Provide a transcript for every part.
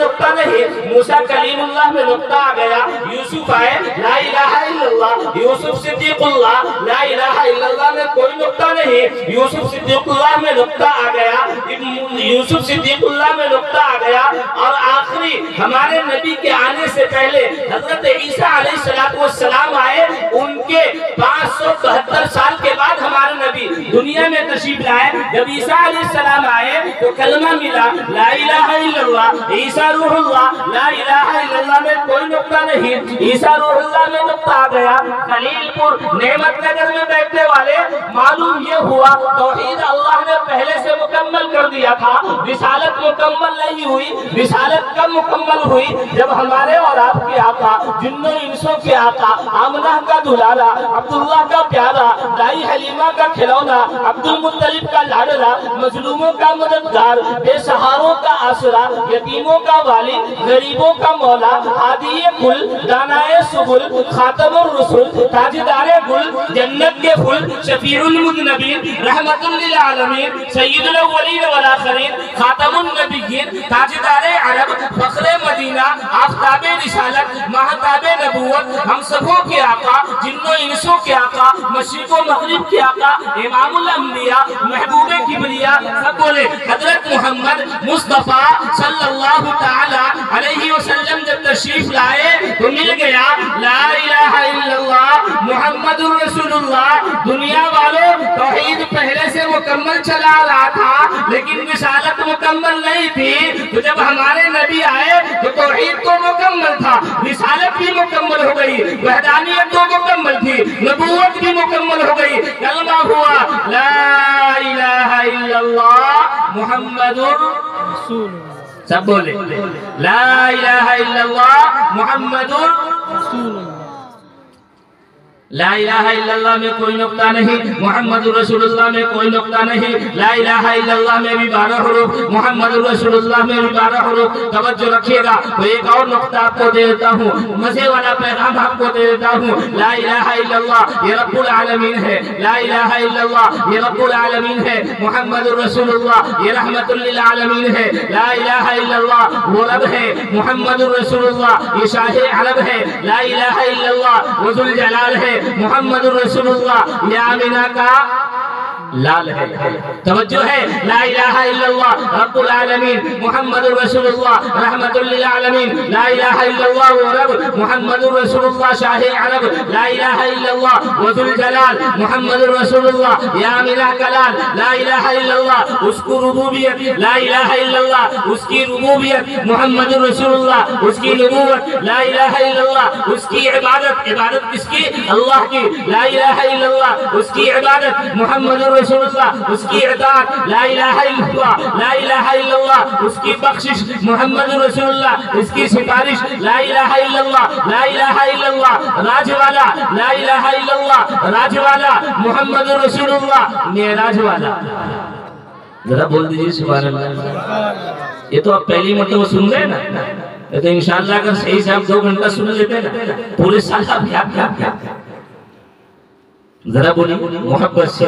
نقطہ نہیں، موسیٰ کلیم اللہ میں نقطہ آ گیا، یوسف آئے لا الہ الا اللہ، یوسف صدیق اللہ لا الہ الا اللہ میں کوئی نقطہ نہیں، یوسف صدیق اللہ میں نقطہ آ گیا، یوسف صدیق اللہ میں نقطہ آ گیا۔ اور آخری ہمارے نبی کے آنے سے پہلے حضرت عیسیٰ علیہ السلام آئے، ان کے 572 سال کے بعد ہمارے نبی دنیا میں تشریف لائے۔ جب عیسیٰ علیہ السلام آئے تو کلمہ ملا لا الہ الا اللہ، عیسیٰ روح اللہ، لا الہ الا اللہ میں کوئی نقطہ نہیں، عیسیٰ روح اللہ میں نقطہ آ گیا۔ خلیل پور نعمت نگر میں بیٹھنے والے معلوم یہ ہوا توحید اللہ نے پہلے سے مکمل کر دیا تھا، رسالت مکمل نہیں ہوئی، رسالت کب مکمل ہوئی؟ جب ہمارے اور آپ کے آقا، جنوں انسوں کے آقا، آمنہ کا دلالا، عبداللہ کا پیارا، دائی حلیمہ کا کھلونا، عبد المطلب کا لاڈلا، مظلوموں کا مددگار، بے سہاروں کا آسرا، یتیموں کا والی، غریبوں کا مولا، ہادی کل، دانائے سبل، خاتم الرسل، تاجدار گل، جنت کے پھول، شفیع المذنبین، رحمت للعالمین، سید الاولین والآخرین، خاتم النبیین، تاجدار عرب، فخر مدینہ، آفتاب رسالت، مہتاب نبوت، ہم سبوں کے آقا، جنوں انسوں کے آقا، مشرق و مغرب کے آقا، امام الانبیاء، محبوب کبریا، سب بولے حضرت محمد مصطفیٰ صلی اللہ تعالی علیہ وسلم جب تشریف لائے تو مل گیا لا الہ الا اللہ محمد رسول اللہ۔ دنیا والوں توحید پہلے سے مکمل چلا رہا تھا لیکن رسالت مکمل نہیں تھی، تو جب ہمارے نبی آئے تو توحید تو مکمل تھا، رسالت بھی مکمل ہو گئی، وحدانیت تو مکمل تھی، نبوت بھی مکمل ہو گئی، کلمہ ہوا لا الہ الا اللہ محمد رسول اللہ۔ سب بولے لا الہ الا اللہ محمد رسول اللہ۔ لا الہ الا اللہ میں کوئی نقطہ نہیں، محمد رسول اللہ میں کوئی نقطہ نہیں، لا الہ الا اللہ میں بھی 12 حروف، محمد رسول اللہ میں بھی 12 حروف۔ توجہ رکھیے گا تو ایک اور نقطہ آپ کو دے دیتا ہوں، مزے والا پیغام آپ کو دے دیتا ہوں۔ لا الہ الا اللہ یہ رب العالمین ہے، لا الہ الا اللہ یہ رب العالمین ہے، محمد رسول اللہ یہ رحمت للعالمین ہے، لا الہ الا اللہ وہ رب ہے، محمد رسول اللہ یہ شاہ عرب ہے، لا الہ الا اللہ وہ ذوالجلال ہے، محمد رسول اللہ یہ آمینہ کا لال ہے۔ توجہ ہے لا الہ الا اللہ رب العالمین، محمد رسول اللہ رحمت للعالمین، لا الہ الا اللہ وہ رب، محمد رسول اللہ شاہ عرب، لا الہ الا اللہ وہ ذوالجلال، محمد رسول اللہ یا آمینہ کا لال، لا الہ الا اللہ اس کو ربوبیت، لا الہ الا اللہ اس کی ربوبیت، محمد رسول اللہ اس کی نبوت، لا الہ الا اللہ اس کی عبادت، عبادت کس کی؟ اللہ کی، لا الہ الا اللہ اس کی عبادت، محمد رسول اللہ اس کی اطاعت، لا الہ الا اللہ، لا الہ الا اللہ اس کی بخشش، محمد رسول اللہ اس کی سفارش، لا الہ الا اللہ، لا الہ الا اللہ راج والا، لا الہ الا اللہ راج والا، محمد رسول اللہ معراج والا۔ ذرا بول دیجئے سبحان اللہ۔ یہ تو آپ پہلی مرتبہ سن گئے نا، تو انشاءاللہ اگر صحیح سے آپ 2 گھنٹہ سن لیتے نا پورے سال آپ کیا ذرا بولی محبت سے،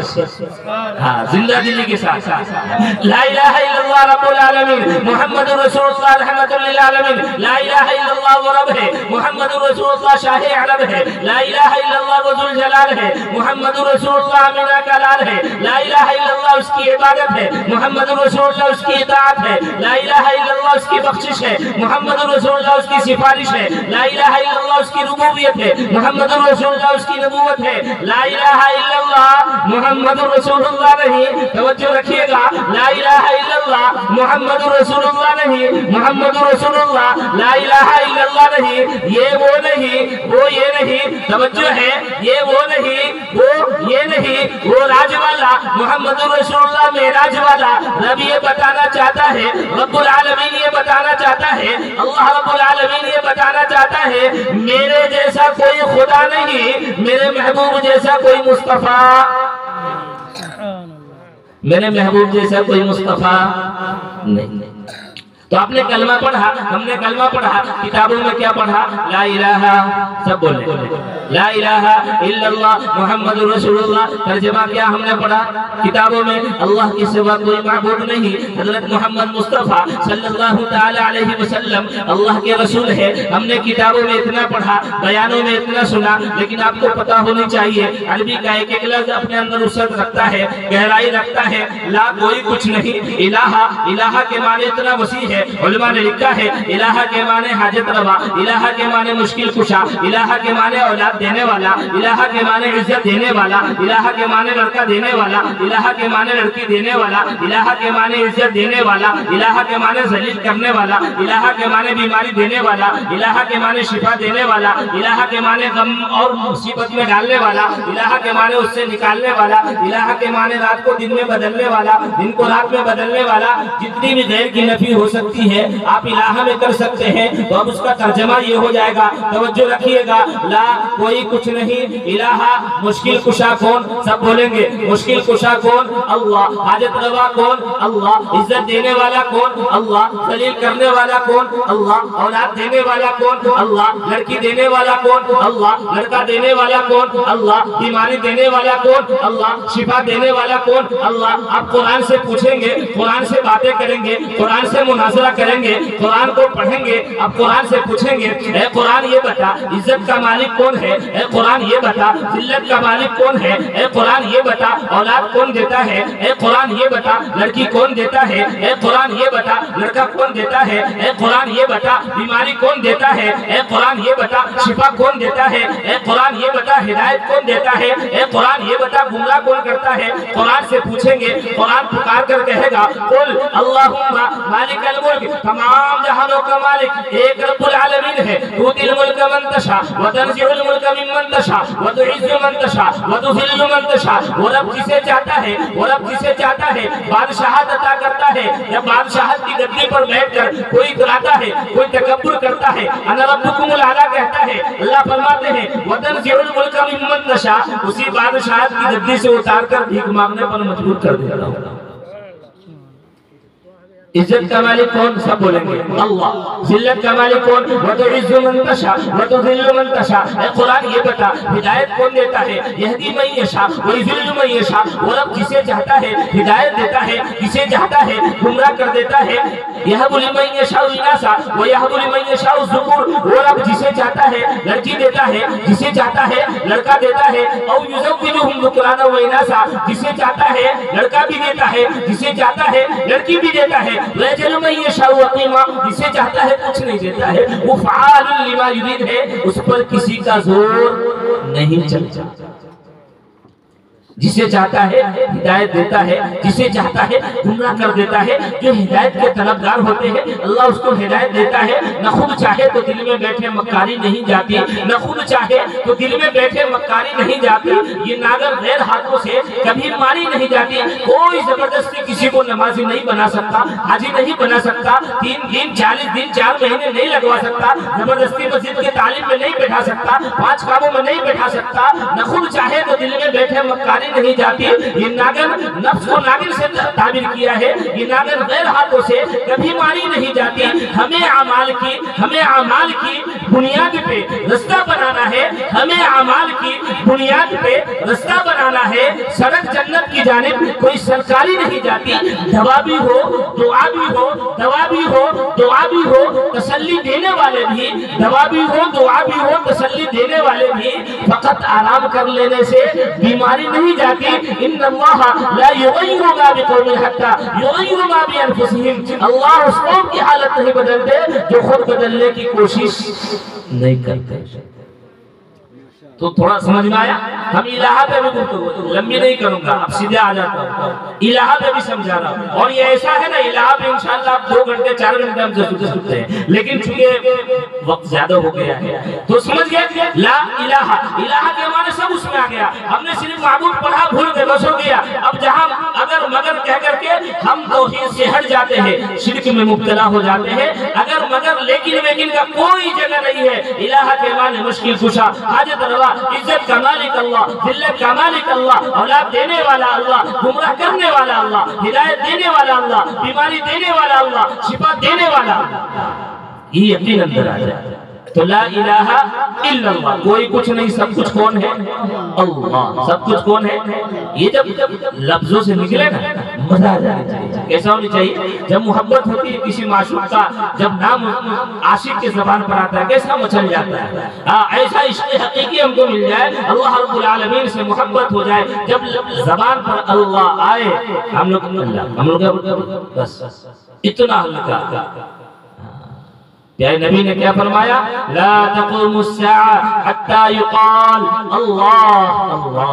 ہاں زندہ دلی کے ساتھ، لا الہ الا اللہ رب العالمین، محمد رسول اللہ رحمت للعالمین، لا الہ الا اللہ وہ رب ہے، محمد رسول اللہ شاہ عرب ہے، لا الہ الا اللہ وہ ذوالجلال ہے، محمد رسول اللہ آمینہ کا لال ہے، لا الہ الا اللہ اس کی عبادت ہے، محمد رسول اللہ اس کی اطاعت ہے، لا الہ الا اللہ اس کی بخشش ہے، محمد رسول اللہ اس کی سفارش ہے، لا الہ الا اللہ اس کی ربوبیت ہے، محمد رسول اللہ اس کی نبوت ہے، لا الہ الا اللہ محمد رسول اللہ نہیں، توجہ رکھیے گا، لا الہ الا اللہ محمد رسول اللہ نہیں، محمد رسول اللہ لا الہ الا اللہ نہیں، یہ وہ نہیں، وہ یہ نہیں، توجہ ہے یہ وہ نہیں، وہ یہ نہیں، وہ راج والا، محمد رسول اللہ معراج والا۔ رب یہ بتانا چاہتا ہے، رب العالمین یہ بتانا چاہتا ہے، اللہ رب العالمین یہ بتانا چاہتا ہے میرے جیسا کوئی خدا نہیں، میرے محبوب جیسا کوئی مصطفیٰ، میرے محبوب جیسا کوئی مصطفیٰ نہیں۔ تو آپ نے کلمہ پڑھا، ہم نے کلمہ پڑھا، کتابوں میں کیا پڑھا؟ لا الہ، سب بولے لا الہ الا اللہ محمد رسول اللہ۔ ترجمہ کیا ہم نے پڑھا کتابوں میں؟ اللہ کے سوا کوئی معبود نہیں، حضرت محمد مصطفیٰ صلی اللہ تعالی علیہ وسلم اللہ کے رسول ہے۔ ہم نے کتابوں میں اتنا پڑھا، بیانوں میں اتنا سنا، لیکن آپ کو پتا ہونی چاہیے عربی کا ایک ایک لفظ اپنے اندر وسعت رکھتا ہے، گہرائی رکھتا ہے۔ لا کوئی کچھ نہیں، الہ، الہ کے معنی اتنا وسیع ہے، علماء نے لکھا ہے الہ کے معنی حاجت روا، الہ کے معنی مشکل کشا، الہ کے معنی اولاد دینے والا، الہ کے معنی عزت دینے والا، الہ کے معنی لڑکا دینے والا، الہ کے معنی لڑکی دینے والا، الہ کے معنی عزت دینے والا، الہ کے معنی ذلیل کرنے والا، الہ کے معنی بیماری دینے والا، الہ کے معنی شفا دینے والا، الہ کے معنی غم اور مصیبت میں ڈالنے والا، الہ کے معنی اس سے نکالنے والا، الہ کے معنی رات کو دن میں بدلنے والا، دن کو رات میں بدلنے والا۔ جتنی بھی غیر کی نفی ہو سکتی ہے آپ الہ میں کر سکتے ہیں، تو اب اس کا ترجمہ یہ ہو جائے گا، توجہ رکھیے گا، لا کوئی کچھ نہیں، الہ مشکل کشا کون؟ سب بولیں گے مشکل کشا کون؟ اللہ۔ حاجت روا کون؟ اللہ۔ عزت دینے والا کون؟ اللہ۔ ذلیل کرنے والا کون؟ اللہ۔ اولاد دینے والا کون؟ اللہ۔ لڑکی دینے والا کون؟ اللہ۔ لڑکا دینے والا کون؟ اللہ۔ بیماری دینے والا کون؟ اللہ۔ شفا دینے والا کون؟ اللہ۔ آپ قرآن سے پوچھیں گے، قرآن سے باتیں کریں گے، قرآن سے مناظرہ کریں گے، قرآن کو پڑھیں گے، اب قرآن سے پوچھیں گے اے قرآن یہ بتا عزت کا مالک کون ہے؟ اے قرآن یہ بتا ذلت کا مالک کون ہے؟ اے قرآن یہ بتا اولاد کون دیتا ہے؟ اے قرآن یہ بتا لڑکی کون دیتا ہے؟ اے قرآن یہ بتا لڑکا کون دیتا ہے؟ اے قرآن یہ بتا بیماری کون دیتا ہے؟ اے قرآن یہ بتا شفا کون دیتا ہے؟ اے قرآن یہ بتا ہدایت کون دیتا ہے؟ اے قرآن یہ بتا گمراہ کون کرتا ہے؟ قرآن سے پوچھیں گے، قرآن پکار کر کہے گا قل اللہم مالک الملک، تمام جہانوں کا مالک ایک رب العالمین ہے، تؤتی الملک من تشاء وتنزع الملک ممن تشاء وتعز من تشاء وتذل من تشاء۔ وہ رب جسے چاہتا ہے، وہ رب جسے چاہتا ہے بادشاہت عطا کرتا ہے۔ جب بادشاہت کی گدی پر بیٹھ کر کوئی اتراتا ہے، کوئی تکبر کرتا ہے، انا ربکم الاعلی کہتا ہے، اللہ فرماتے ہیں وتنزع الملک ممن تشاء، اسی بادشاہت کی گدی سے اتار کر بھیک مانگنے پر مجبور کر دیتا ہوں۔ عزت کا مالک کون؟ سب بولیں گے اللہ۔ ذلت کا مالک کون؟ وتعز من تشاء وتذل من تشاء۔ اے قرآن یہ بتا ہدایت کون دیتا ہے؟ یہدی من یشاء ویضل من یشاء۔ وہ رب جسے چاہتا ہے ہدایت دیتا ہے، جسے چاہتا ہے گمراہ کر دیتا ہے۔ یہب لمن یشاء اناسا ویہب لمن یشاء الذکور۔ وہ رب جسے چاہتا ہے لڑکی دیتا ہے، جسے چاہتا ہے لڑکا دیتا ہے۔ او یزوجہم ذکرانا واناسا، جسے چاہتا ہے لڑکا بھی دیتا ہے، جسے چاہتا ہے لڑکی بھی دیتا ہے۔ وَيَجْعَلُ مَن يَشَاءُ عَقِيمًا، جسے چاہتا ہے کچھ نہیں دیتا ہے۔ وہ فعال لما یرید ہے، اس پر کسی کا زور نہیں چلتا۔ جسے چاہتا ہے ہدایت دیتا ہے، جسے چاہتا ہے گمراہ کر دیتا ہے۔ جو ہدایت کے طلبگار ہوتے ہیں اللہ اس کو ہدایت دیتا ہے۔ نہ خود چاہے تو دل میں بیٹھے مکاری نہیں جاتی، نہ خود چاہے تو دل میں بیٹھے مکاری نہیں جاتی۔ یہ ناگر غیر ہاتھوں سے کبھی ماری نہیں جاتی۔ کوئی زبردستی کسی کو نمازی نہیں بنا سکتا، حاجی نہیں بنا سکتا، 3 دن 40 دن 4 مہینے نہیں لگوا سکتا، زبردستی مسجد کے تعلیم میں نہیں بیٹھا سکتا، 5 کاموں میں نہیں بیٹھا سکتا۔ نہ خود چاہے تو دل میں بیٹھے مکاری نہیں جاتی۔ یہ ناگر نفس کو ناگر سے تعبیر کیا ہے، یہ ناگر غیر ہاتھوں سے کبھی ماری نہیں جاتی۔ ہمیں اعمال کی بنیاد پہ رستہ بنانا ہے، ہمیں اعمال کی بنیاد پہ رستہ بنانا ہے۔ سڑک جنت کی جانب کوئی سرکاری نہیں جاتی۔ دوا بھی ہو دعا بھی ہو، دوا بھی ہو دعا بھی ہو، تسلی دینے والے بھی، دوا بھی ہو دعا بھی ہو، تسلی دینے والے بھی۔ فقط آرام کر لینے سے بیماری نہیں جاتی۔ ان اللہ لا یغیر ما بقوم حتی یغیر ما بانفسہم۔ اللہ اس قوم کی حالت نہیں بدلتے جو خود بدلنے کی کوشش نہیں کرتے۔ تو تھوڑا سمجھ میں آیا؟ ہم الہ پہ بھی گفتگو لمبی نہیں کروں گا، اب سیدھے آ جاتا ہوں، الہ پہ بھی سمجھا رہا ہوں۔ اور یہ ایسا ہے نا الہ پہ انشاءاللہ آپ 2 گھنٹے 4 گھنٹے ہم سے سنتے ہیں، لیکن چونکہ وقت زیادہ ہو گیا ہے تو سمجھ گئے لا الہ، الہ کے معنی سب اس میں آ گیا۔ ہم نے صرف معبود پڑھا بھول گئے، بس ہو گیا۔ اب جہاں اگر مگر کہہ کر کے ہم توحید سے ہٹ جاتے ہیں، شرک میں مبتلا ہو جاتے ہیں۔ اگر مگر لیکن کا کوئی جگہ نہیں ہے۔ الہ کے معنی مشکل کشا، حاجت روا اللہ، عزت کا مالک اللہ، ذلت کا مالک اللہ، اولاد دینے والا اللہ، گمراہ کرنے والا اللہ، ہدایت دینے والا اللہ، بیماری دینے والا اللہ، شفا دینے والا اللہ، یہ یقین اندر آ جائے تو لا الہ الا اللہ، کوئی کچھ نہیں، سب کچھ کون ہے؟ اللہ، سب کچھ کون ہے؟ یہ جب لفظوں سے نکلے نا مزہ آ جانا چاہیے۔ کیسا ہونی چاہیے؟ جب محبت ہوتی ہے کسی معشوق کا، جب نام عاشق کے زبان پر آتا ہے کیسا مچل جاتا ہے۔ ایسا عشق حقیقی ہم کو مل جائے، اللہ رب العالمین سے محبت ہو جائے، جب زبان پر اللہ آئے ہم لوگ بس اتنا ہلکا۔ پیارے نبی نے کیا فرمایا؟ لا تقوم الساعة حتى يقال اللہ اللہ۔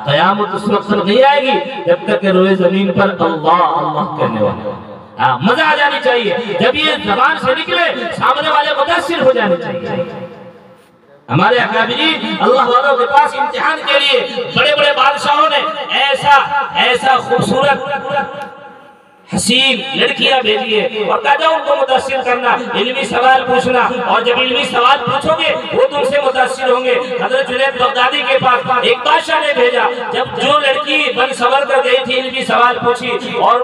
قیامت اس وقت نہیں آئے گی جب تک کہ روئے زمین پر اللہ اللہ کہنے والا۔ مزہ آ جانی چاہیے، جب یہ زبان سے نکلے سامنے والے متاثر ہو جانے چاہیے۔ ہمارے اکابرین اللہ والوں کے پاس امتحان کے لیے بڑے بڑے بادشاہوں نے ایسا خوبصورت حسین لڑکیاں بھیجیے اور کہا جاؤ ان کو متاثر کرنا، علمی سوال پوچھنا، اور جب علمی سوال پوچھو گے وہ تم سے متاثر ہوں گے۔ حضرت جنید بغدادی کے پاس ایک بادشاہ نے بھیجا، جب جو لڑکی بن سور کر گئی تھی علمی سوال پوچھی اور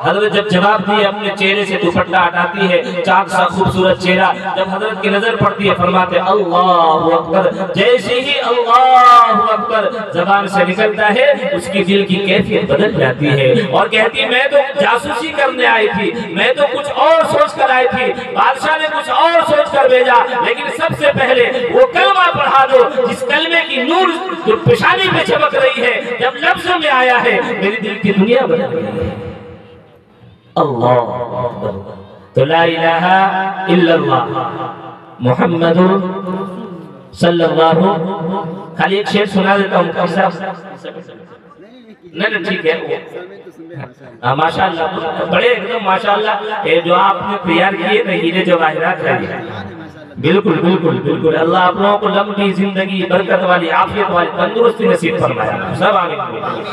حضرت جب جواب دیے اپنے چہرے سے دوپٹہ ہٹاتی ہے، چاک سا خوبصورت چہرہ جب حضرت کی نظر پڑتی ہے فرماتے اللہ اکبر، جیسے ہی اللہ اکبر زبان سے نکلتا ہے اس کی دل کی کیفیت بدل جاتی ہے اور کہتی میں تو جاسوسی کرنے آئی تھی، میں تو کچھ اور سوچ کر آئی تھی، بادشاہ نے کچھ اور سوچ کر بھیجا، لیکن سب سے پہلے وہ کلمہ پڑھا دو جس کلمے کی نور جو پیشانی پہ چمک رہی ہے، جب لفظوں میں آیا ہے میری دل کی دنیا بدل گئی ہے۔ اللہ تو لا الہ الا اللہ محمد صلی اللہ۔ خالی ایک شعر سنا دیتا ہوں نہیں ٹھیک ہے ماشاءاللہ، بڑے ایک دم ماشاءاللہ جو آپ نے تیار کیے نا ہیرے جواہرات ہے، بالکل بالکل بالکل۔ اللہ آپ لوگوں کو لمبی زندگی، برکت والی، عافیت والی، تندرستی نصیب فرمایا، سب آمین۔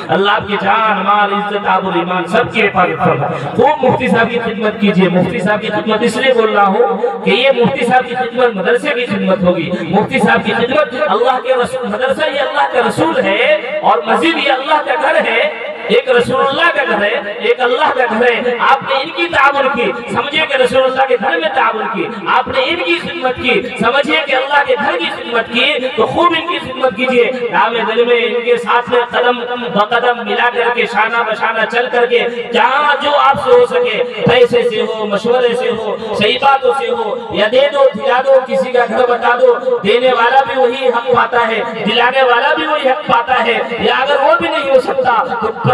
اللہ آپ کی جان، مال، عزت، آب و ایمان سب کی حفاظت فرمائے۔ خوب مفتی صاحب کی خدمت کیجئے۔ مفتی صاحب کی خدمت اس لیے بول رہا ہوں کہ یہ مفتی صاحب کی خدمت مدرسے کی خدمت ہوگی۔ مفتی صاحب کی خدمت اللہ کے رسول، مدرسہ یہ اللہ کا رسول ہے اور مسجد یہ اللہ کا گھر ہے، ایک رسول اللہ کا گھر ہے، ایک اللہ کا گھر ہے۔ آپ نے ان کی تعاون کی، سمجھے کہ رسول اللہ کے گھر میں تعاون کی، آپ نے ان کی خدمت کی، سمجھے کہ اللہ کے گھر کی خدمت کی، تو خوب ان کی خدمت کیجئے۔ نام دل میں ان کے ساتھ میں قدم بقدم ملا کر کے، شانہ بشانہ چل کر کے، جہاں جو آپ سے ہو سکے، پیسے سے ہو، مشورے سے ہو، صحیح باتوں سے ہو، یا دے دو دلا دو، کسی کا گھر بتا دو، دینے والا بھی وہی حق پاتا ہے، دلانے والا بھی وہی حق پاتا ہے، یا اگر وہ بھی نہیں ہو سکتا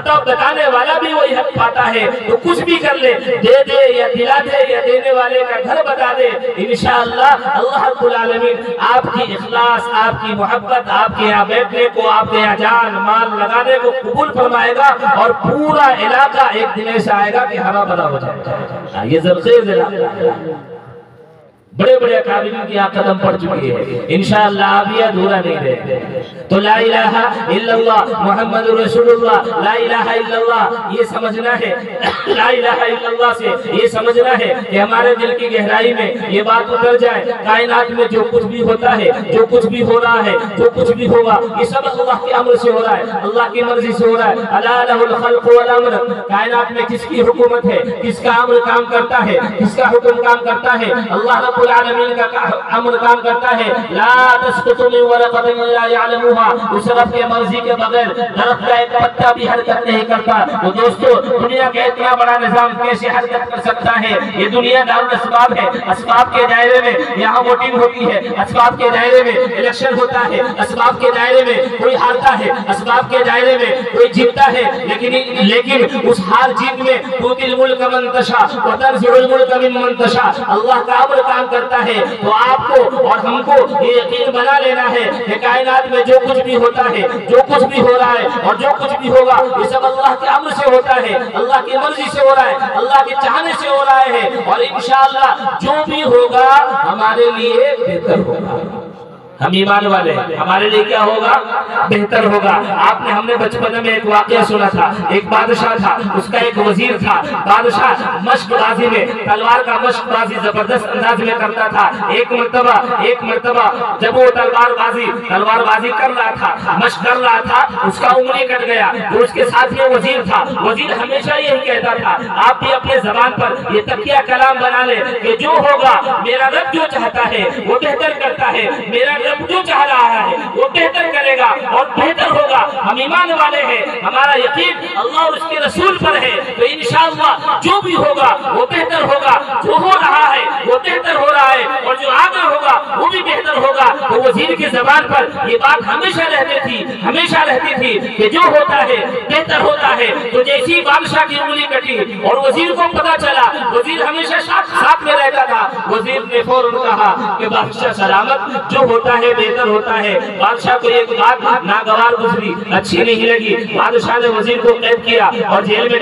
تو بتانے والا بھی وہی حق پاتا ہے، تو کچھ بھی کر لے، دے دے یا دلا دے یا دینے والے کا گھر بتا دے، انشاءاللہ اللہ رب العالمین آپ کی اخلاص، آپ کی محبت، آپ کے یہاں بیٹھنے کو، آپ کے یہاں جان مال لگانے کو قبول فرمائے گا، اور پورا علاقہ ایک دن ایسا آئے گا کہ ہرا بھرا ہو جائے گا۔ یہ زرخیز علاقہ بڑے بڑے اکابرین کی یہاں قدم پڑ چکی ہے، انشاءاللہ آپ یہ ادھورا نہیں رہے۔ تو لا الہ الا اللہ محمد رسول اللہ، لا الہ الا اللہ یہ سمجھنا ہے، لا الہ الا اللہ سے یہ سمجھنا ہے کہ ہمارے دل کی گہرائی میں یہ بات اتر جائے، کائنات میں جو کچھ بھی ہوتا ہے، جو کچھ بھی ہو رہا ہے، جو کچھ بھی ہوگا، یہ سب اللہ کے امر سے ہو رہا ہے، اللہ کی مرضی سے ہو رہا ہے۔ الا لہ الخلق والامر، کائنات میں کس کی حکومت ہے، کس کا امر کام کرتا ہے، کس کا حکم کام کرتا ہے، اللہ رب العالمین کا امر کام کرتا ہے۔ لا تسقط من ورقۃ الا يعلمها، اس رب کے مرضی کے بغیر درخت کا ایک پتا بھی حرکت نہیں کرتا۔ تو دوستو دنیا کا اتنا بڑا نظام کیسے حرکت کر سکتا ہے؟ یہ دنیا دارالاسباب ہے، اسباب کے دائرے میں یہاں ووٹنگ ہوتی ہے، اسباب کے دائرے میں الیکشن ہوتا ہے، اسباب کے دائرے میں کوئی ہارتا ہے، اسباب کے دائرے میں کوئی جیتتا ہے، لیکن اس ہار جیت میں تؤتی الملک من تشاء وتنزع الملک ممن تشاء، اللہ کا امر کام کرتا ہے۔ تو آپ کو اور ہم کو یہ یقین بنا لینا ہے کہ کائنات میں جو کچھ بھی ہوتا ہے، جو کچھ بھی ہو رہا ہے اور جو کچھ بھی ہوگا، یہ سب اللہ کے امر سے ہوتا ہے، اللہ کی مرضی سے ہو رہا ہے، اللہ کے چاہنے سے ہو رہا ہے، اور انشاءاللہ جو بھی ہوگا ہمارے لیے بہتر ہوگا۔ ہم ایمان والے ہیں، ہمارے لیے کیا ہوگا؟ بہتر ہوگا۔ آپ نے ہم نے بچپن میں ایک واقعہ سنا تھا، ایک بادشاہ تھا، اس کا ایک وزیر تھا۔ بادشاہ مشق بازی میں تلوار کا مشق بازی زبردست انداز میں کرتا تھا۔ ایک مرتبہ جب وہ تلوار بازی کر رہا تھا، مشق کر رہا تھا، اس کا انگلی کٹ گیا۔ جو اس کے ساتھ میں وزیر تھا، وزیر ہمیشہ یہی کہتا تھا، آپ بھی اپنے زبان پر یہ تقیہ کلام بنا لے کہ جو ہوگا میرا رب جو چاہتا ہے وہ بہتر کرتا ہے، میرا رب جو چاہ رہا ہے وہ بہتر کرے گا اور بہتر ہوگا۔ ہم ایمان والے ہیں، ہمارا یقین اللہ اور اس کے رسول پر ہے، تو انشاءاللہ جو بھی ہوگا وہ بہتر ہوگا۔ جو ہو رہا ہے وہ بہتر ہو رہا ہے اور جو آگے ہوگا وہ بھی بہتر ہوگا۔ تو وزیر کی زبان پر یہ بات ہمیشہ رہتی تھی کہ جو ہوتا ہے بہتر ہوتا ہے۔ تو جیسی بادشاہ کی انگلی کٹی اور وزیر کو پتا چلا، وزیر ہمیشہ ساتھ میں رہتا تھا، وزیر نے فوراً کہا کہ بادشاہ سلامت، جو ہوتا ہے بہتر ہوتا ہے۔ بادشاہ کو ایک بات ناگوار گزری، اچھی نہیں لگی۔ بادشاہ نے وزیر کو قید کیا اور جیل میں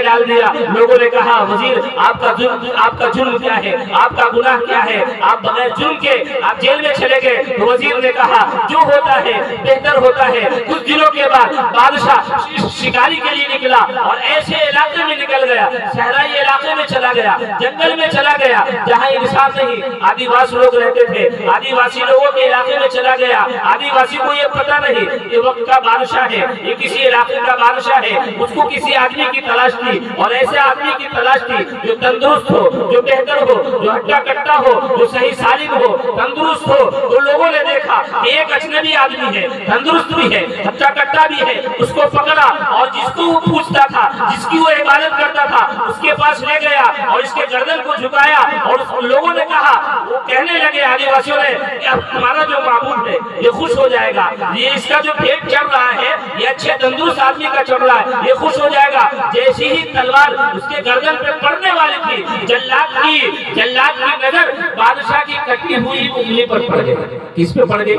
ڈال دیا۔ لوگوں نے کہا وزیر آپ کا جرم کیا ہے، آپ کا گناہ کیا ہے، آپ بغیر جرم کے آپ جیل میں چلے گئے۔ تو وزیر نے کہا جو ہوتا ہے بہتر ہوتا ہے۔ کچھ دنوں کے بعد بادشاہ شکاری کے لیے نکلا اور ایسے علاقے میں نکل گیا، صحرائی علاقے میں چلا گیا، جنگل میں چلا گیا جہاں انسان نہیں، آدیواسی لوگ رہتے تھے، آدیواسی لوگوں کے علاقے میں چلا گیا۔ آدیواسی کو یہ پتہ نہیں یہ وقت کا بادشاہ ہے، یہ کسی علاقے کا بادشاہ ہے۔ اس کو کسی آدمی کی تلاش تھی اور ایسے آدمی کی تلاش تھی جو تندرست ہو، جو بہتر ہو، جو ہٹا کٹا ہو، جو صحیح سالم ہو، تندرست ہو۔ تو لوگوں نے دیکھا کہ ایک اجنبی آدمی ہے، تندرست بھی ہے، ہٹا کٹا بھی ہے، اس کو پکڑا اور جس کو وہ پوچھتا تھا، جس کی وہ عبادت کرتا تھا، اس کے پاس لے گیا اور اس کے گردن کو جھکایا اور لوگوں نے کہا، وہ کہنے لگے آدیواسیوں نے کہ اب ہمارا جو معبود ہے یہ خوش ہو جائے گا، یہ اس کا جو پیٹ چڑھ رہا ہے یہ اچھے تندرست آدمی کا چڑھ رہا ہے، یہ خوش ہو جائے گا۔ جیسی ہی تلوار اس کے گردن پہ پڑنے والی تھی، جلاد کی نظر بادشاہ کی کٹی ہوئی انگلی پر پڑ گئی۔ کس پہ پڑ گئی؟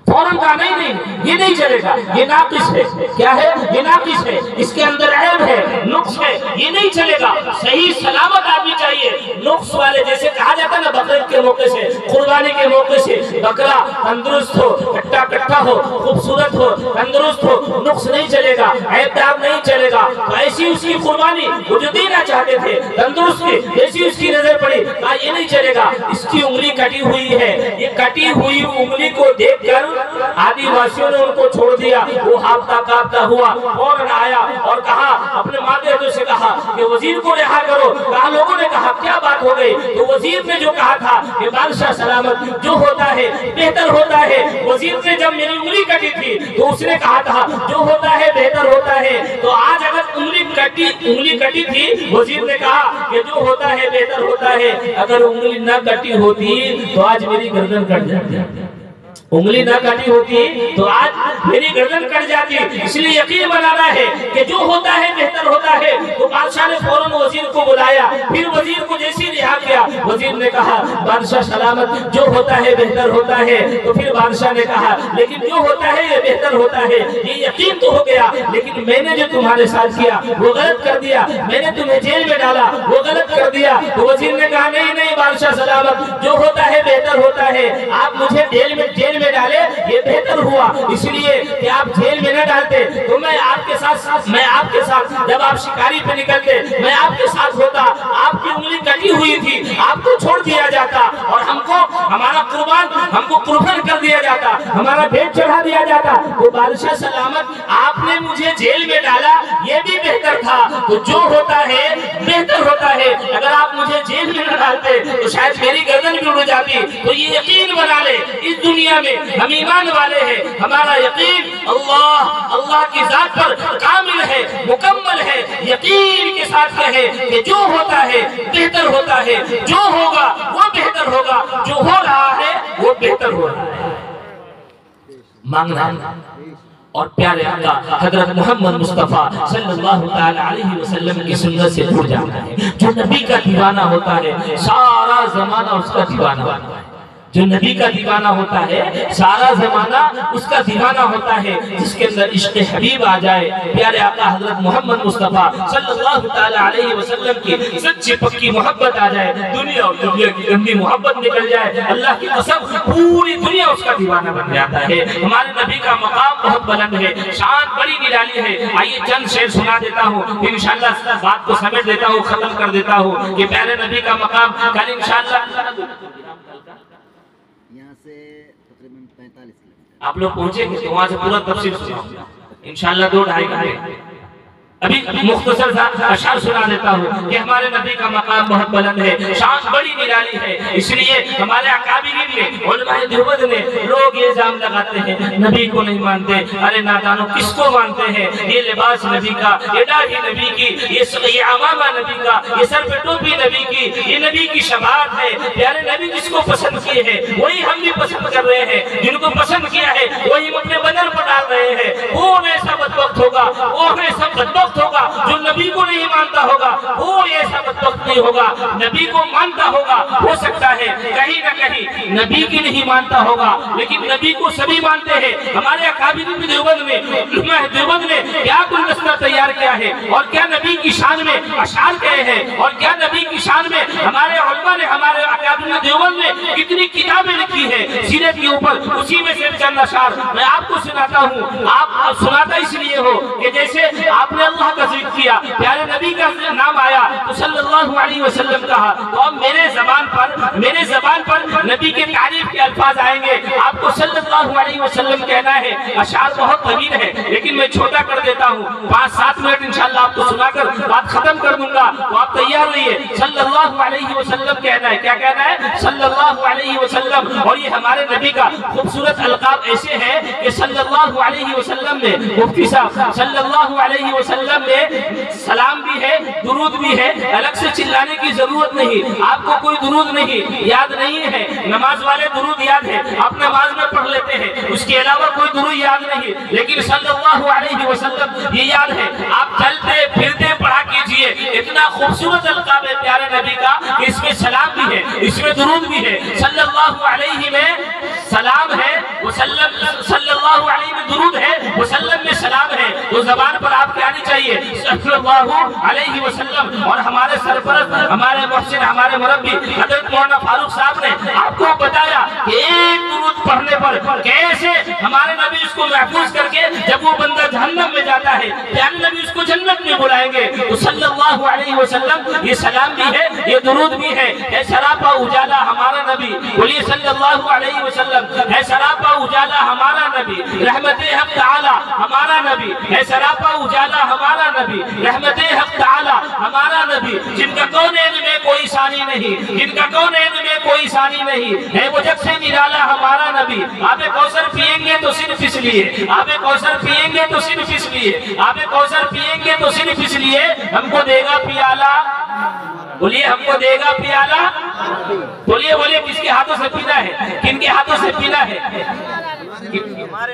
فوراً کہا نہیں یہ نہیں چلے گا، یہ ناقص ہے۔ کیا ہے؟ یہ ناقص ہے، اس کے اندر عیب ہے، نقص ہے، یہ نہیں چلے گا۔ صحیح سلامت آدمی چاہیے، نقص والے جیسے کہا جاتا ہے نا بقرعید کے موقع سے، قربانی کے موقع سے، بکرا تندرست ہو، ہٹا کٹا ہو، خوبصورت ہو، تندرست ہو، نقص نہیں چلے گا، عیب دار نہیں چلے گا۔ تو ایسی اس کی قربانی وہ جو دینا چاہتے تھے تندرست کی، جیسی اس کی نظر پڑی کہا یہ نہیں چلے گا، اس کی انگلی کٹی ہوئی ہے۔ یہ کٹی ہوئی انگلی کو دیکھ کر آدیواسیوں نے ان کو چھوڑ دیا۔ وہ ہاپتا کاپتا ہوا فوراً آیا اور کہا، اپنے ماتحتوں سے کہا کہ وزیر کو رہا کرو۔ کہا لوگوں نے کہا کیا بات ہو گئی؟ تو وزیر نے جو کہا تھا کہ بادشاہ سلامت جو ہوتا ہے بہتر ہوتا ہے، وزیر نے جب میری انگلی کٹی تھی تو اس نے کہا تھا جو ہوتا ہے بہتر ہوتا ہے۔ تو آج اگر انگلی کٹی تھی، وزیر نے کہا کہ جو ہوتا ہے بہتر ہوتا ہے، اگر انگلی نہ کٹی ہوتی تو آج میری گردن کٹ جاتی، انگلی نہ کٹی ہوتی تو آج میری گردن کٹ جاتی۔ اس لیے یقین بنانا ہے کہ جو ہوتا ہے بہتر ہوتا ہے۔ تو بادشاہ نے فوراً وزیر کو بلایا، پھر وزیر کو جیسی رہا کیا، وزیر نے کہا بادشاہ سلامت جو ہوتا ہے بہتر ہوتا ہے۔ تو پھر بادشاہ نے کہا لیکن جو ہوتا ہے یہ بہتر ہوتا ہے، یہ یقین تو ہو گیا، لیکن میں نے جو تمہارے ساتھ کیا وہ غلط کر دیا، میں نے تمہیں جیل میں ڈالا وہ غلط کر دیا۔ تو وزیر نے کہا نہیں بادشاہ سلامت جو ہوتا ہے بہتر ہوتا ہے، آپ مجھے جیل میں ڈالے یہ بہتر ہوا، اس لیے کہ آپ جیل میں نہ ڈالتے تو میں آپ کے ساتھ جب آپ شکاری پہ نکلتے میں آپ کے ساتھ ہوتا، آپ کی انگلی کٹی ہوئی تھی، آپ کو چھوڑ دیا جاتا اور ہم کو قربان کر دیا جاتا، ہمارا بھیٹ چڑھا دیا جاتا۔ تو بادشاہ سلامت آپ نے مجھے جیل میں ڈالا یہ بھی بہتر تھا، تو جو ہوتا ہے بہتر ہوتا ہے۔ اگر آپ مجھے جیل میں نہ ڈالتے تو شاید میری گردن بھی اڑ جاتی۔ تو یہ یقین بنا لے اس دنیا میں ہم ایمان والے ہیں، ہمارا یقین اللہ کی ذات پر کامل ہے، مکمل ہے۔ یقین کے ساتھ کہے کہ جو ہوتا ہے بہتر ہوتا ہے، جو ہوگا وہ بہتر ہوگا، جو ہو رہا ہے وہ بہتر ہو رہا ہے۔ مانگنا اور پیارے آقا حضرت محمد مصطفیٰ صلی اللہ علیہ وسلم کی سنت سے جڑ جاتا ہے۔ جو نبی کا دیوانہ ہوتا ہے سارا زمانہ اس کا دیوانہ ہوتا ہے۔ جو نبی کا دیوانہ ہوتا ہے سارا زمانہ اس کا دیوانہ ہوتا ہے، جس کے اندر عشق حبیب آ جائے، پیارے آقا حضرت محمد مصطفیٰ صلی اللہ تعالی علیہ وسلم کی سچی پکی محبت آ جائے، دنیا اور دنیا کی گندی محبت نکل جائے، اللہ کی قسم پوری دنیا اس کا دیوانہ بن جاتا ہے۔ ہمارے نبی کا مقام بہت بلند ہے، شان بڑی نرالی ہے۔ آئیے چند شعر سنا دیتا ہوں، پھر انشاءاللہ بات کو سمیٹ دیتا ہوں، ختم کر دیتا ہوں کہ پیارے نبی کا مقام کل انشاءاللہ آپ لوگ پہنچے گے تو وہاں سے پورا تفصیل سناؤں گا انشاءاللہ 2-2.5 گھنٹے۔ ابھی مختصر سا اشعار سنا دیتا ہوں کہ ہمارے نبی کا مقام بہت بلند ہے، شان بڑی نرالی ہے، اس لیے ہمارے اکابرین نے، علماء دیوبند نے، لوگ یہ الزام لگاتے ہیں نبی کو نہیں مانتے، ارے نادانوں کس کو مانتے ہیں؟ یہ لباس نبی کا، یہ داڑھی نبی کی، یہ عمامہ نبی کا، یہ سر پہ ٹوپی نبی کی، یہ نبی کی شفاعت ہے۔ پیارے نبی جس کو پسند کیے ہیں وہی ہم بھی پسند کر رہے ہیں، جن کو پسند کیا ہے وہی ہم اپنے بدن پر ڈال رہے ہیں۔ کون ایسا بدبخت ہوگا، کون ایسا بدبخت ہوگا جو نبی کو نہیں مانتا ہوگا؟ کوئی ایسا بدبخت نہیں ہوگا، نبی کو مانتا ہوگا۔ ہو سکتا ہے کہیں نہ کہیں نبی کی نہیں مانتا ہوگا، لیکن نبی کو سبھی مانتے ہیں۔ ہمارے اکابرین دیوبند میں، علماء دیوبند نے کیا گلدستہ تیار کیا ہے، اور کیا نبی کی شان میں اشعار کہے ہیں، اور کیا نبی کی شان میں ہمارے علماء نے، ہمارے اکابرین دیوبند نے کتنی کتابیں لکھی ہیں سیرت کے اوپر۔ اسی میں سے چند اشعار میں آپ کو سناتا ہوں۔ آپ سناتا اس لیے ہو کہ جیسے آپ نے اللہ کا ذکر کیا، پیارے نبی کا نام آیا تو صلی اللہ علیہ وسلم کہا، تو اب میرے زبان پر نبی کے تعریف کے الفاظ آئیں گے، آپ کو صلی اللہ علیہ وسلم کہنا ہے۔ اشعار بہت طویل ہے لیکن میں چھوٹا کر دیتا ہوں، 5-7 منٹ انشاءاللہ آپ کو سنا کر بات ختم کر دوں گا، تو آپ تیار رہیے۔ صلی اللہ علیہ وسلم کہنا ہے، کیا کہنا ہے؟ صلی اللہ علیہ وسلم۔ اور یہ ہمارے نبی کا خوبصورت القاب ایسے ہے کہ صلی اللہ علیہ وسلم نے، مفتی صاحب، صلی اللہ علیہ وسلم نے سلام بھی ہے، درود بھی ہے، الگ سے چلانے کی ضرورت نہیں۔ آپ کو کوئی درود نہیں یاد نہیں ہے، نماز والے درود یاد ہے، آپ نماز میں پڑھ لیتے ہیں، اس کے علاوہ کوئی درود یاد نہیں، لیکن صلی اللہ علیہ وسلم یہ یاد ہے۔ آپ چلتے پھرتے پڑھا کیجئے، اتنا خوبصورت القاب ہے پیارے نبی کا کہ اس میں سلام بھی ہے، اس میں درود بھی ہے۔ صلی اللہ علیہ میں سلام ہے، صلی اللہ علیہ میں درود ہے، وسلم میں سلام ہے، تو زبان پر آپ کیا نہیں چاہیے؟ صلی اللہ علیہ وسلم۔ اور ہمارے سرپرست، ہمارے محسن، ہمارے مربی حضرت مولانا فاروق صاحب نے آپ کو بتایا کہ ایک درود پڑھنے پر کیسے ہمارے نبی اس کو محفوظ کر کے جب وہ بندہ جہنم میں جاتا ہے پیارے نبی اس کو جنت میں بلائیں گے۔ تو صلی اللہ علیہ وسلم یہ سلام بھی ہے، یہ درود بھی ہے۔ اے سراپا اجالا ہمارا نبی، بولیے صلی اللہ علیہ وسلم۔ اے سراپا اجالا ہمارا نبی، رحمت حق تعالی ہمارا نبی، اے سراپا اجالا ہمارا نبی، رحمت حق تعالی ہمارا نبی، جن کا کونین میں کوئی ثانی نہیں، جن کا کونین میں کوئی ثانی نہیں ہے، وہ جگ سے نرالا ہمارا نبی۔ آب کوثر پیئیں گے تو صرف اس لیے، آب کوثر پیئیں گے تو صرف اس لیے، آب کوثر پیئیں گے تو صرف اس لیے ہم کو دے گا پیالہ، بولیے ہم کو دے گا پیالہ، بولیے کس کے ہاتھوں سے پینا ہے، کن کے ہاتھوں سے پینا ہے؟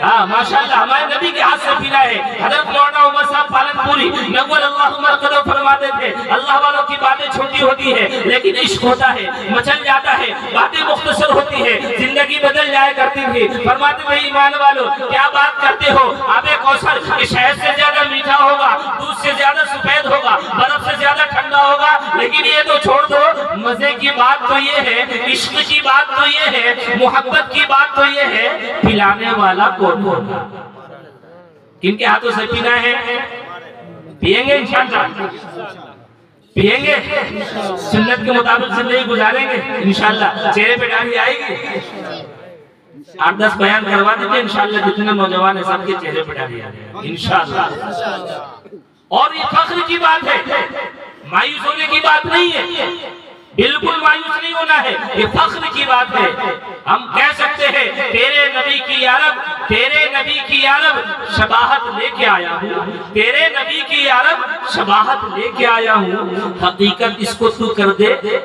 ہاں ماشاءاللہ ہمارے نبی کے ہاتھ سے پینا ہے۔ حضرت مولانا عمر صاحب پالن پوری نور اللہ مرقدہ فرماتے تھے، اللہ والوں کی باتیں چھوٹی ہوتی ہے لیکن عشق ہوتا ہے، مچل جاتا ہے، باتیں مختصر ہوتی ہے، زندگی بدل جائے کرتی تھی۔ فرماتے تھے ایمان والو کیا بات کرتے ہو، آب کوثر یہ شہد سے زیادہ میٹھا ہوگا، دودھ سے زیادہ سفید ہوگا، برف سے زیادہ ٹھنڈا ہوگا، لیکن یہ تو چھوڑ دو، مزے کی بات تو یہ ہے، عشق کی بات تو یہ ہے، محبت کی بات تو یہ ہے، پلانے والا کون ہوگا؟ کن کے ہاتھوں سے پینا ہے؟ پیئیں گے انشاءاللہ، پیئیں گے سنت کے مطابق زندگی گزاریں گے انشاءاللہ، چہرے پہ داڑھی آئے گی، 8-10 بیان کروا دیجئے انشاءاللہ، جتنے نوجوان ہیں سب کے چہرے پہ داڑھی آئے گی انشاءاللہ۔ اور یہ فخر کی بات ہے، مایوس ہونے کی بات نہیں ہے، بالکل مایوس نہیں ہونا ہے، یہ فخر کی بات ہے۔ ہم کہہ سکتے ہیں تیرے نبی کی یارب، تیرے نبی کی یارب شباہت لے کے آیا ہوں، تیرے نبی کی یارب شباہت لے کے آیا ہوں، حقیقت اس کو تو کر دے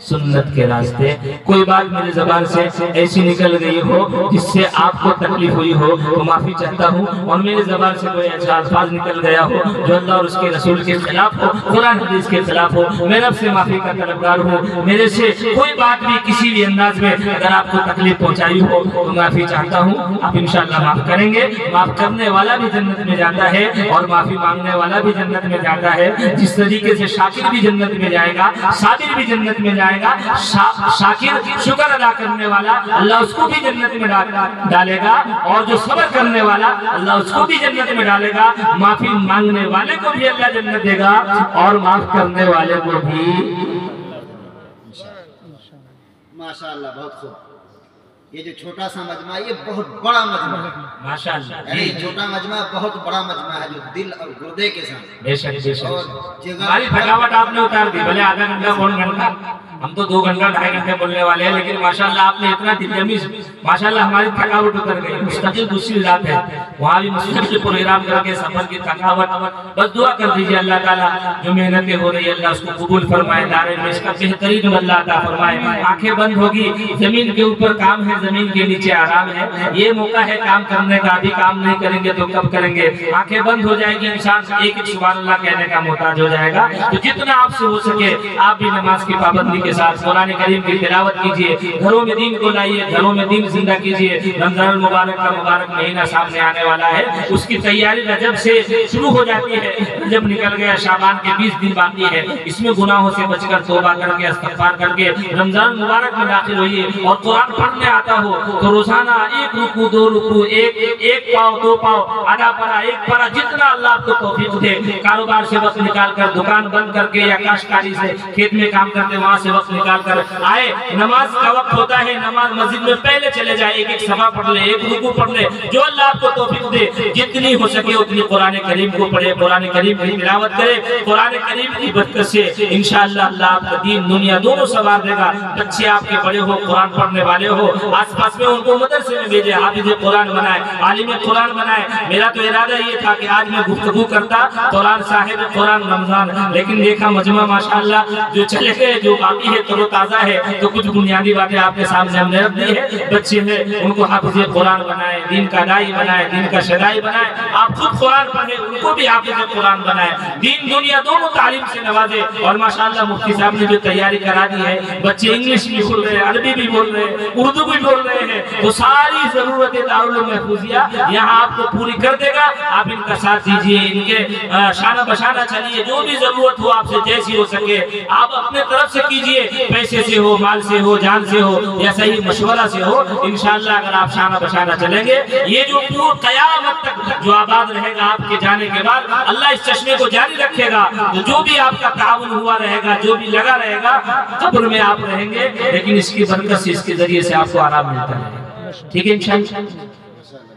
سنت کے راستے. کوئی بات میری زبان سے ایسی نکل گئی ہو جس سے آپ کو تکلیف ہوئی ہو تو معافی چاہتا ہوں, اور میری زبان سے کوئی ایسا الفاظ نکل گیا ہو جو اللہ اور اس کے رسول کے خلاف ہو, قرآن حدیث کے خلاف ہو, میں رب سے معافی کا طلبگار ہوں. میرے سے کوئی بات بھی کسی بھی انداز میں اگر آپ کو تکلیف پہنچائی ہو تو معافی چاہتا ہوں. آپ انشاءاللہ معاف کریں گے. معاف کرنے والا بھی جنت میں جاتا ہے اور معافی مانگنے والا بھی جنت میں جاتا ہے. جس طریقے سے شاکر بھی جنت میں جائے گا, صابر بھی جنت میں جائے گا, شاکر شکر ادا کرنے والا اللہ اس کو بھی جنت میں ڈالے گا, اور جو صبر کرنے والا اللہ اس کو بھی جنت میں ڈالے گا. معافی مانگنے والے کو بھی اللہ جنت دے گا اور معاف کرنے والے کو بھی. ماشاءاللہ بہت خوب. یہ جو چھوٹا سا مجمع یہ بہت بڑا مجمع ہے ماشاءاللہ. یعنی چھوٹا مجمع بہت بڑا مجمع ہے جو دل اور گردے کے ساتھ. بے شک بے شک. ہماری تھکاوٹ آپ نے اتار دی. بھلے آدھا گھنٹہ پون گھنٹہ, ہم تو 2 گھنٹہ 2.5 گھنٹے بولنے والے ہیں, لیکن ماشاءاللہ آپ نے اتنا دل جمی, ماشاءاللہ ہماری تھکاوٹ اتر گئی. مستقل دوسری رات ہے, وہاں بھی مستقل پروگرام کر کے سفر کی تھکاوٹ. بس دعا کر دیجئے اللہ تعالیٰ جو محنتیں ہو رہی ہے اللہ اس کو قبول فرمائے, دارے میں اس کا بہترین اللہ عطا فرمائے. آنکھیں بند ہوگی, زمین کے اوپر کام ہے, زمین کے نیچے آرام ہے. یہ موقع ہے کام کرنے کا, ابھی کام نہیں کریں گے تو کب کریں گے. آنکھیں بند ہو جائے گی, انسان ایک سبحان اللہ کہنے کا محتاج ہو جائے گا. تو جتنا آپ سے ہو سکے آپ بھی نماز کی پابندی کے ساتھ قرآن کریم کی تلاوت کیجئے, گھروں میں دین کو لائیے, گھروں میں دین زندہ کیجئے. رمضان المبارک کا مبارک مہینہ سامنے آنے والا ہے, اس کی تیاری رجب سے شروع ہو جاتی ہے. رجب نکل گیا, شعبان کے 20 دن باقی ہے. اس میں گناہوں سے بچ کر توبہ کر کے استغفار کر کے رمضان مبارک میں داخل ہوئیے. اور قرآن پڑھنے آتا ہو تو روزانہ 1 رکوع 2 رکوع, ایک پاؤ 2 پاؤ, آدھا پارا 1 پارا, جتنا اللہ آپ کو توفیق دے. کاروبار سے وقت نکال کر, دکان بند کر کے یا کاشتکاری سے کھیت میں کام کرتے وہاں سے وقت نکال کر آئے. نماز کا وقت ہوتا ہے, نماز مسجد میں پہلے چلے جائے, ایک صفحہ پڑھ لے, 1 رکوع پڑھ لے, جو اللہ آپ کو توفیق دے. جتنی ہو سکے اتنی قرآن کریم کو پڑھے, قرآن کریم کی تلاوت کرے. قرآن کریم کی برکت سے انشاءاللہ اللہ آپ کا دین دنیا دونوں سنوار دے گا. بچے آپ کے بڑے ہو, قرآن پڑھنے والے ہو, آس پاس میں ان کو مدرسے میں بھیجے, حافظ قرآن بنائے, عالم قرآن بنائے. میرا تو ارادہ یہ تھا کہ آج میں گفتگو کرتا قرآن صاحب قرآن رمضان, لیکن دیکھا مجمع ماشاءاللہ جو چلے گئے, جو باقی ہے تر و تازہ ہے, تو کچھ بنیادی باتیں آپ کے سامنے ہم نے رکھ دی ہے. بچے ہیں ان کو حافظ قرآن بنائے, دین کا دائی بنائے, دین کا شدائی بنائے. آپ خود قرآن پڑھیں, ان کو بھی حافظ قرآن بنائے. دین دنیا دونوں تعلیم سے نوازے. اور ماشاءاللہ مفتی صاحب نے جو تیاری کرا دی ہے, بچے انگلش بھی بول رہے ہیں, عربی بھی بول رہے ہیں, اردو بھی بول رہے ہیں, تو ساری ضرورت دارالمحفوظیہ یہاں آپ کو پوری کر دے گا. آپ ان کا ساتھ دیجئے, ان کے شانہ بشانہ چلیے, جو بھی ضرورت ہو آپ سے جیسی ہو سکے آپ اپنے طرف سے کیجئے. پیسے سے ہو, مال سے ہو, جان سے ہو, یا صحیح مشورہ سے ہو. انشاءاللہ اگر آپ شانہ بشانہ چلیں گے, یہ جو پور قیامت تک جو آباد رہے گا آپ کے جانے کے بعد, اللہ اس چشمے کو جاری رکھے گا. جو بھی آپ کا تعاون ہوا رہے گا, جو بھی لگا رہے گا, قبر میں آپ رہیں گے, لیکن اس کی برکت سے, اس کے ذریعے سے آپ کو آرام ملتا ہے. ٹھیک ہے انشاءاللہ.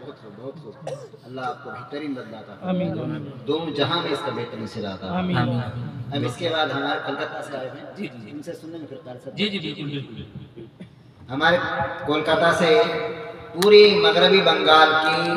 بہت خوب. اللہ آپ کو بہترین بدلہ عطا فرمائے, دونوں جہاں میں اس کا بہترین صلہ عطا فرمائے. اب اس کے بعد ہمارے کلکتہ سے آئے ہیں, ان سے سننے میں پھر قاری صاحب. جی بالکل. ہمارے کولکاتہ سے پوری مغربی بنگال کی